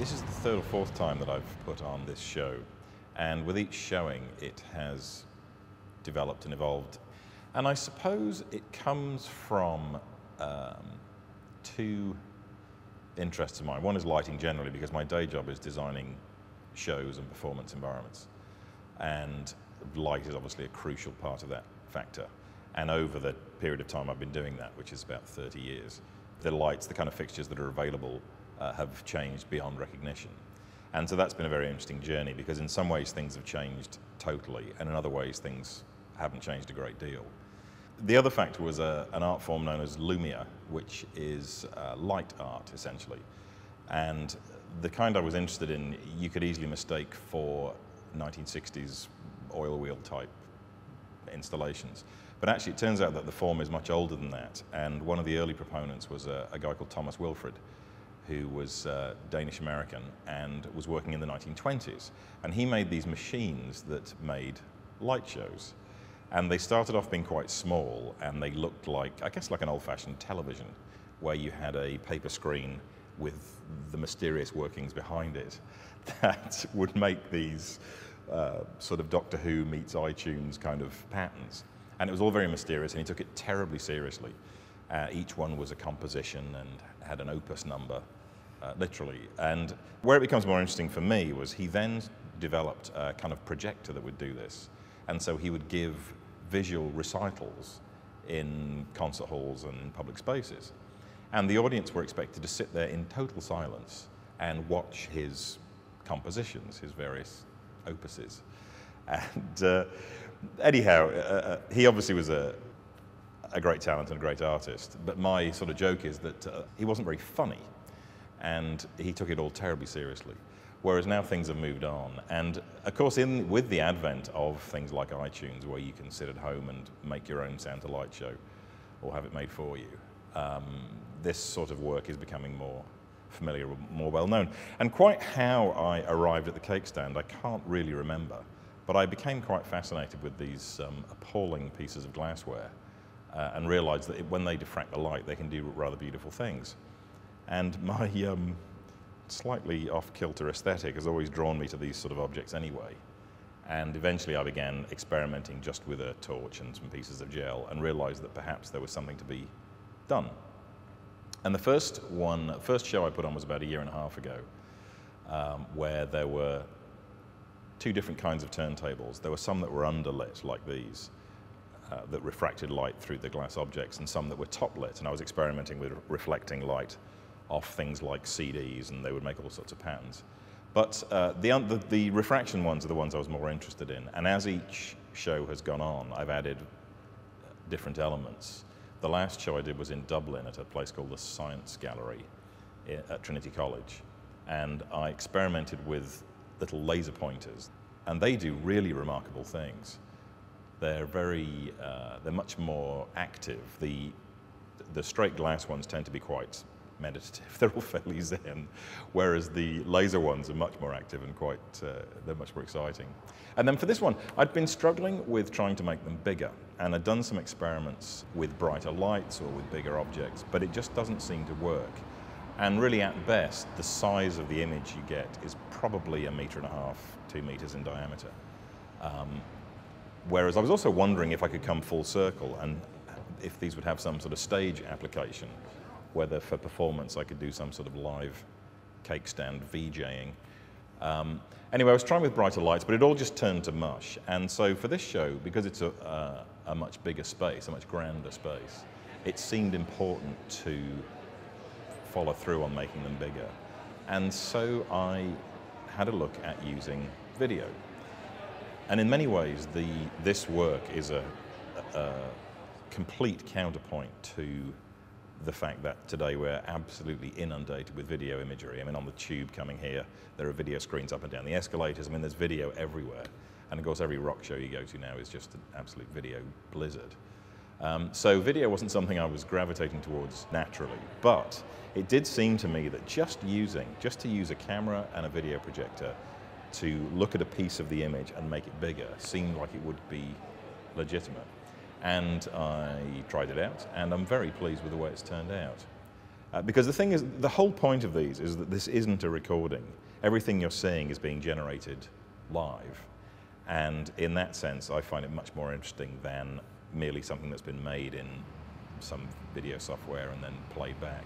This is the third or fourth time that I've put on this show, and with each showing it has developed and evolved. And I suppose it comes from two interests of mine. One is lighting generally, because my day job is designing shows and performance environments, and light is obviously a crucial part of that factor. And over the period of time I've been doing that, which is about 30 years, the lights, the kind of fixtures that are available have changed beyond recognition. And so that's been a very interesting journey, because in some ways things have changed totally, and in other ways things haven't changed a great deal. The other factor was an art form known as Lumia, which is light art, essentially. And the kind I was interested in, you could easily mistake for 1960s oil wheel type installations. But actually it turns out that the form is much older than that, and one of the early proponents was a guy called Thomas Wilfred, who was Danish-American and was working in the 1920s. And he made these machines that made light shows. And they started off being quite small, and they looked like, I guess, like an old-fashioned television, where you had a paper screen with the mysterious workings behind it that would make these sort of Doctor Who meets iTunes kind of patterns. And it was all very mysterious, and he took it terribly seriously. Each one was a composition and had an opus number, literally. And where it becomes more interesting for me was he then developed a kind of projector that would do this. And so he would give visual recitals in concert halls and in public spaces. And the audience were expected to sit there in total silence and watch his compositions, his various opuses. And anyhow, he obviously was a great talent and a great artist, but my sort of joke is that he wasn't very funny, and he took it all terribly seriously. Whereas now things have moved on, and of course with the advent of things like iTunes, where you can sit at home and make your own sound to light show or have it made for you, this sort of work is becoming more familiar, more well known. And quite how I arrived at the cake stand I can't really remember, but I became quite fascinated with these appalling pieces of glassware and realized that when they diffract the light they can do rather beautiful things. And my slightly off-kilter aesthetic has always drawn me to these sort of objects anyway. And eventually I began experimenting just with a torch and some pieces of gel, and realized that perhaps there was something to be done. And the first show I put on was about 1.5 years ago, where there were two different kinds of turntables. There were some that were underlit, like these, that refracted light through the glass objects, and some that were top lit, and I was experimenting with reflecting light off things like CDs, and they would make all sorts of patterns. But the refraction ones are the ones I was more interested in, and as each show has gone on, I've added different elements. The last show I did was in Dublin at a place called the Science Gallery at Trinity College, and I experimented with little laser pointers, and they do really remarkable things. They're much more active. The straight glass ones tend to be quite meditative. They're all fairly zen, whereas the laser ones are much more active and they're much more exciting. And then for this one, I'd been struggling with trying to make them bigger, and I'd done some experiments with brighter lights or with bigger objects, but it just doesn't seem to work. And really, at best, the size of the image you get is probably 1.5 meters, 2 meters in diameter. Whereas I was also wondering if I could come full circle, and if these would have some sort of stage application, whether for performance I could do some sort of live cake stand VJing. Anyway, I was trying with brighter lights, but it all just turned to mush. And so for this show, because it's a much bigger space, a much grander space, it seemed important to follow through on making them bigger. And so I had a look at using video. And in many ways, this work is a complete counterpoint to the fact that today we're absolutely inundated with video imagery. I mean, on the tube coming here, there are video screens up and down the escalators. I mean, there's video everywhere. And of course, every rock show you go to now is just an absolute video blizzard. So video wasn't something I was gravitating towards naturally, but it did seem to me that just to use a camera and a video projector to look at a piece of the image and make it bigger seemed like it would be legitimate. And I tried it out, and I'm very pleased with the way it's turned out. Because the thing is, the whole point of these is that this isn't a recording. Everything you're seeing is being generated live. And in that sense, I find it much more interesting than merely something that's been made in some video software and then played back.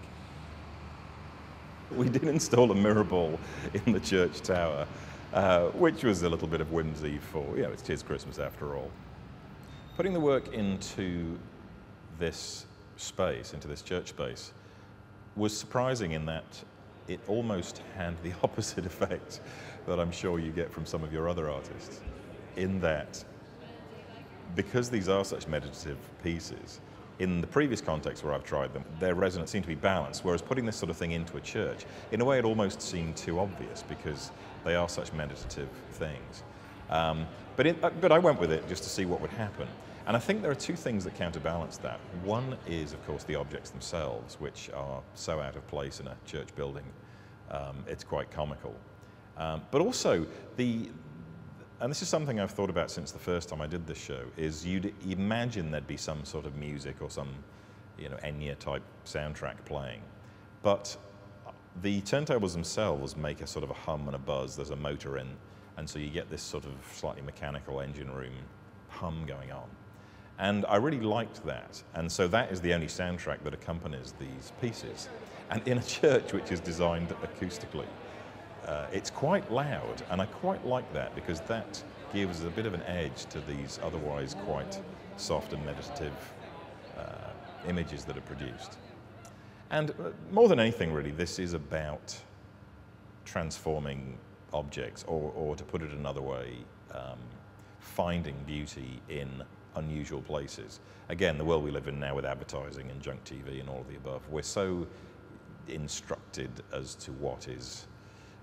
We did install a mirror ball in the church tower, which was a little bit of whimsy for, it's 'tis Christmas after all. Putting the work into this space, into this church space, was surprising in that it almost had the opposite effect that I'm sure you get from some of your other artists, in that because these are such meditative pieces, in the previous context where I've tried them, their resonance seemed to be balanced, whereas putting this sort of thing into a church, in a way it almost seemed too obvious because they are such meditative things. But I went with it just to see what would happen. And I think there are two things that counterbalance that. One is, of course, the objects themselves, which are so out of place in a church building, it's quite comical. But also, and this is something I've thought about since the first time I did this show, is you'd imagine there'd be some sort of music or some, Enya-type soundtrack playing. But the turntables themselves make a sort of a hum and a buzz. There's a motor in, and so you get this sort of slightly mechanical engine room hum going on. And I really liked that. And so that is the only soundtrack that accompanies these pieces. And in a church which is designed acoustically, it's quite loud, and I quite like that because that gives a bit of an edge to these otherwise quite soft and meditative images that are produced. And more than anything, really, this is about transforming objects, or to put it another way, finding beauty in unusual places. Again, the world we live in now with advertising and junk TV and all of the above, we're so instructed as to what is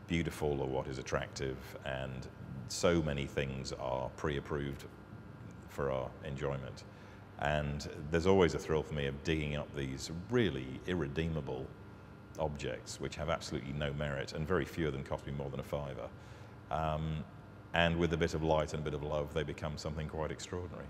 beautiful or what is attractive, and so many things are pre-approved for our enjoyment. And there's always a thrill for me of digging up these really irredeemable objects which have absolutely no merit, and very few of them cost me more than a £5. And with a bit of light and a bit of love, they become something quite extraordinary.